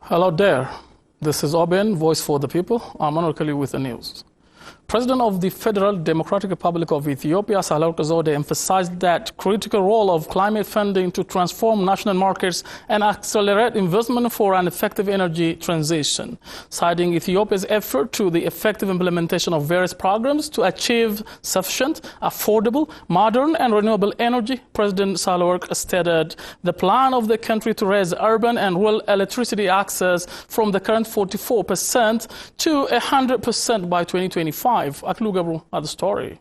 Hello there. This is Oben, Voice for the People. I'm Manuel Kelly with the news. President of the Federal Democratic Republic of Ethiopia, Sahle-Work Zewde, emphasized that critical role of climate funding to transform national markets and accelerate investment for an effective energy transition, citing Ethiopia's effort to the effective implementation of various programs to achieve sufficient, affordable, modern and renewable energy. President Sahle-Work stated the plan of the country to raise urban and rural electricity access from the current 44% to 100% by 2025. Aklu Gabru had the story.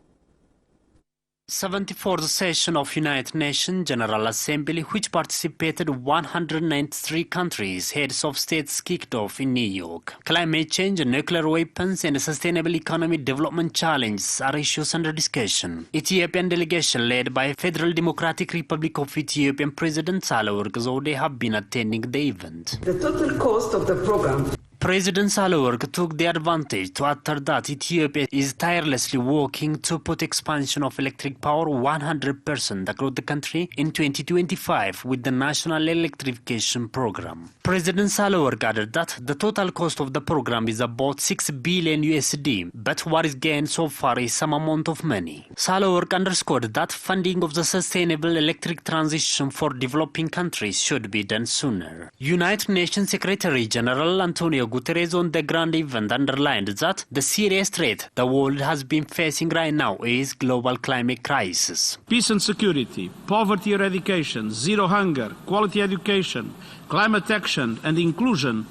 74th session of United Nations General Assembly, which participated 193 countries, heads of states, kicked off in New York. Climate change, nuclear weapons and sustainable economy development challenges are issues under discussion. Ethiopian delegation led by Federal Democratic Republic of Ethiopia President Sahle-Work Zewde have been attending the event. The total cost of the program. President Sahle-Work took the advantage to utter that Ethiopia is tirelessly working to put expansion of electric power 100% across the country in 2025 with the National Electrification Program. President Sahle-Work added that the total cost of the program is about $6 billion USD, but what is gained so far is some amount of money. Sahle-Work underscored that funding of the sustainable electric transition for developing countries should be done sooner. United Nations Secretary General Antonio Guterres on the grand event underlined that the serious threat the world has been facing right now is global climate crisis. Peace and security, poverty eradication, zero hunger, quality education, climate action and inclusion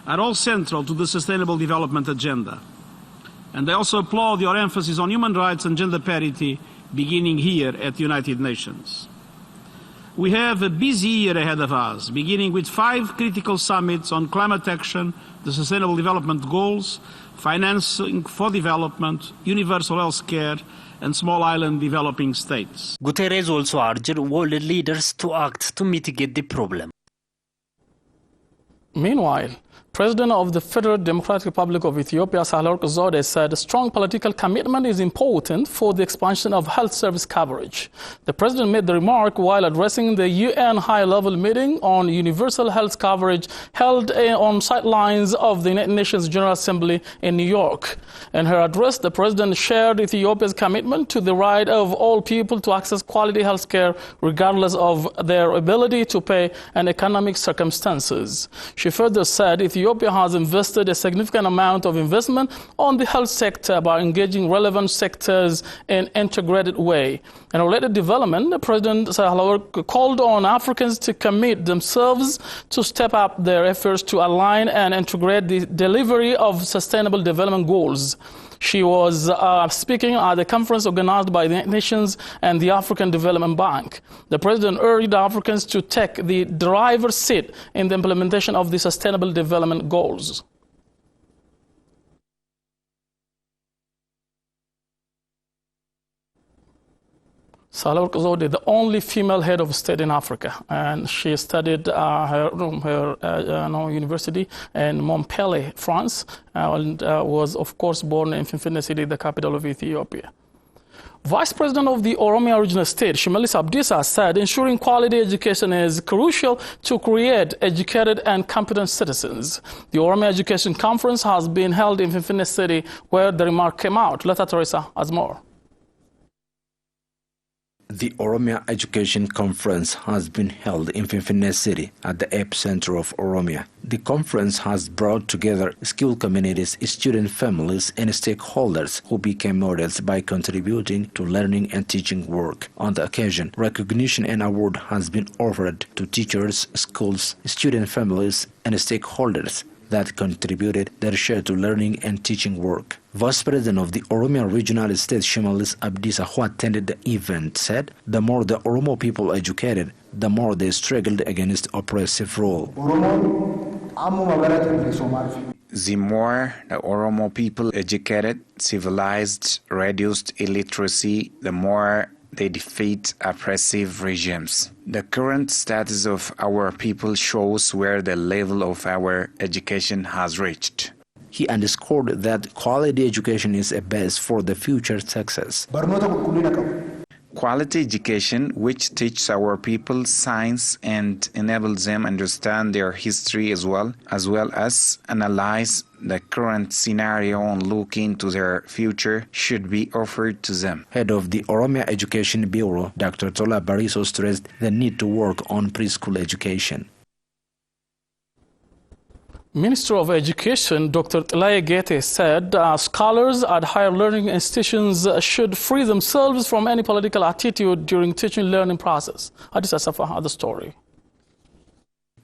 are all central to the Sustainable Development Agenda. And I also applaud your emphasis on human rights and gender parity beginning here at the United Nations. We have a busy year ahead of us, beginning with 5 critical summits on climate action, the Sustainable Development Goals, financing for development, universal health care, and small island developing states. Guterres also urged world leaders to act to mitigate the problem. Meanwhile, President of the Federal Democratic Republic of Ethiopia, Sahle-Work Zewde, said strong political commitment is important for the expansion of health service coverage. The president made the remark while addressing the UN high-level meeting on universal health coverage held on sidelines of the United Nations General Assembly in New York. In her address, the president shared Ethiopia's commitment to the right of all people to access quality health care regardless of their ability to pay and economic circumstances. She further said Ethiopia has invested a significant amount of investment on the health sector by engaging relevant sectors in an integrated way. In a related development, President Sahle-Work called on Africans to commit themselves to step up their efforts to align and integrate the delivery of sustainable development goals. She was speaking at a conference organized by the United Nations and the African Development Bank. The president urged Africans to take the driver's seat in the implementation of the Sustainable Development Goals. Sahle-Work Zewde, the only female head of state in Africa, and she studied her university in Montpellier, France, and was, of course, born in Finfinne City, the capital of Ethiopia. Vice President of the Oromia Regional State, Shimelis Abdiisa, said ensuring quality education is crucial to create educated and competent citizens. The Oromia Education Conference has been held in Finfinne City, where the remark came out. Leta Teresa has more. The Oromia Education Conference has been held in Finfinne City at the epicenter of Oromia. The conference has brought together school communities, student families, and stakeholders who became models by contributing to learning and teaching work. On the occasion, recognition and award has been offered to teachers, schools, student families, and stakeholders that contributed their share to learning and teaching work. Vice President of the Oromia Regional State, Shimelis Abdiisa, who attended the event, said the more the Oromo people educated, the more they struggled against oppressive rule. The more the Oromo people educated, civilized, reduced illiteracy, the more they defeat oppressive regimes. The current status of our people shows where the level of our education has reached. He underscored that quality education is a base for the future success. Quality education, which teaches our people science and enables them understand their history as well as analyze the current scenario and look into their future, should be offered to them. Head of the Oromia Education Bureau, Dr. Tola Bariso, stressed the need to work on preschool education. Minister of Education Dr. Tlaye Gete said scholars at higher learning institutions should free themselves from any political attitude during teaching learning process. Adis Asafa had the story.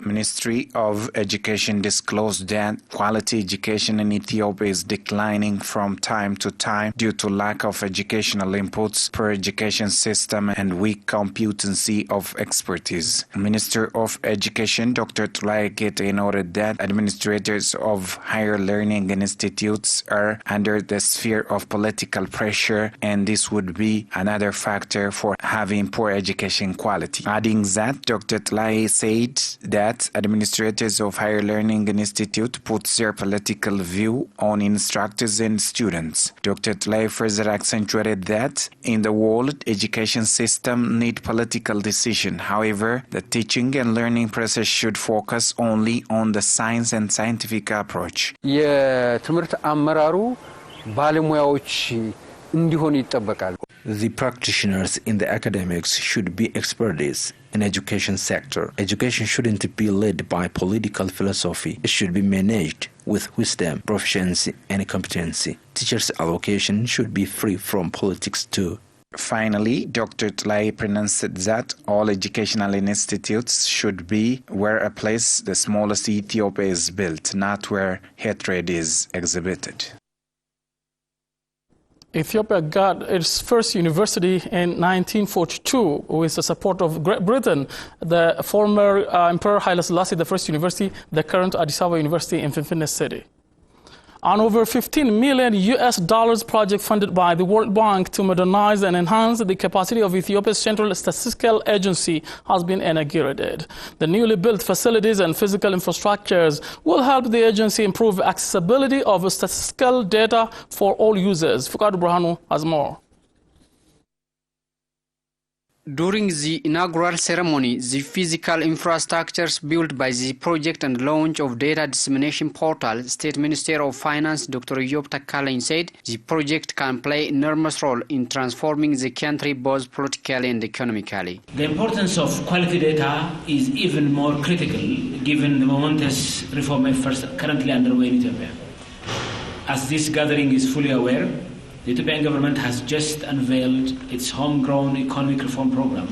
Ministry of Education disclosed that quality education in Ethiopia is declining from time to time due to lack of educational inputs per education system and weak competency of expertise. Minister of Education Dr. Tlaye Gete noted that administrators of higher learning institutes are under the sphere of political pressure, and this would be another factor for having poor education quality. Adding that, Dr. Tlaye said that administrators of higher learning institute put their political view on instructors and students. Dr. Tlaye further accentuated that in the world, education system need political decision. However, the teaching and learning process should focus only on the science and scientific approach. The practitioners in the academics should be experts in education sector. Education shouldn't be led by political philosophy. It should be managed with wisdom, proficiency, and competency. Teachers' allocation should be free from politics too. Finally, Dr. Tlaye pronounced that all educational institutes should be where a place the smallest Ethiopia is built, not where hatred is exhibited. Ethiopia got its first university in 1942 with the support of Great Britain. The former Emperor Haile Selassie I University, the current Addis Ababa University in Finfinne City. An over $15 million project funded by the World Bank to modernize and enhance the capacity of Ethiopia's Central Statistical Agency has been inaugurated. The newly built facilities and physical infrastructures will help the agency improve accessibility of statistical data for all users. Fukadu Brahanu has more. During the inaugural ceremony, the physical infrastructures built by the project and launch of data dissemination portal, State Minister of Finance Dr. Eyob Takalany said the project can play an enormous role in transforming the country both politically and economically. The importance of quality data is even more critical given the momentous reform efforts currently underway in Ethiopia. As this gathering is fully aware, the Ethiopian government has just unveiled its homegrown economic reform program,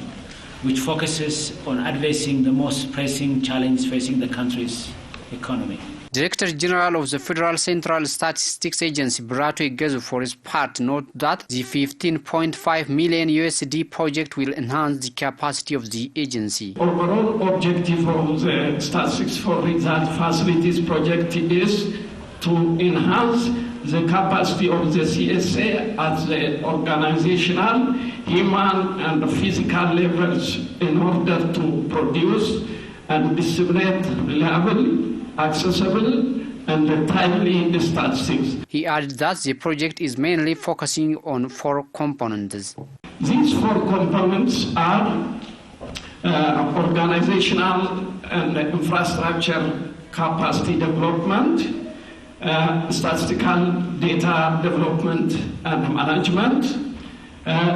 which focuses on addressing the most pressing challenge facing the country's economy. Director General of the Federal Central Statistics Agency, Biratu Igezu, for his part, noted that the $15.5 million USD project will enhance the capacity of the agency. Overall objective of the Statistics for Result Facilities project is to enhance the capacity of the CSA at the organizational, human, and physical levels in order to produce and disseminate reliable, accessible, and timely statistics. He added that the project is mainly focusing on 4 components. These 4 components are organizational and infrastructure capacity development, statistical data development and management,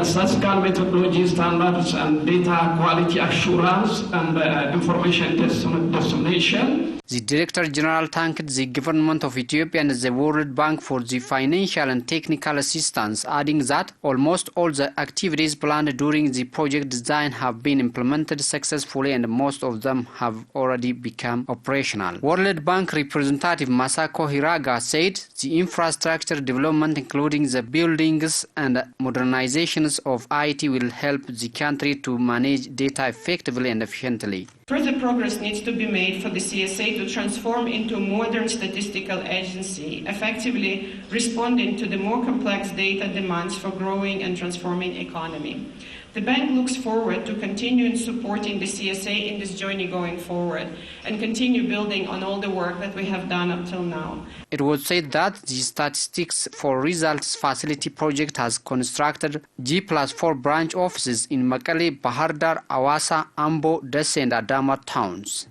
statistical methodology standards and data quality assurance, and information dissemination. The Director General thanked the government of Ethiopia and the World Bank for the financial and technical assistance, adding that almost all the activities planned during the project design have been implemented successfully and most of them have already become operational. World Bank representative Masako Hiraga said the infrastructure development, including the buildings and modernizations of IT, will help the country to manage data effectively and efficiently. Further progress needs to be made for the CSA to transform into a modern statistical agency, effectively responding to the more complex data demands for growing and transforming economy. The bank looks forward to continue supporting the CSA in this journey going forward and continue building on all the work that we have done up till now. It was said that the Statistics for Results Facility project has constructed G+4 branch offices in Mekelle, Bahar Dar, Awassa, Ambo, Desse and Adama towns.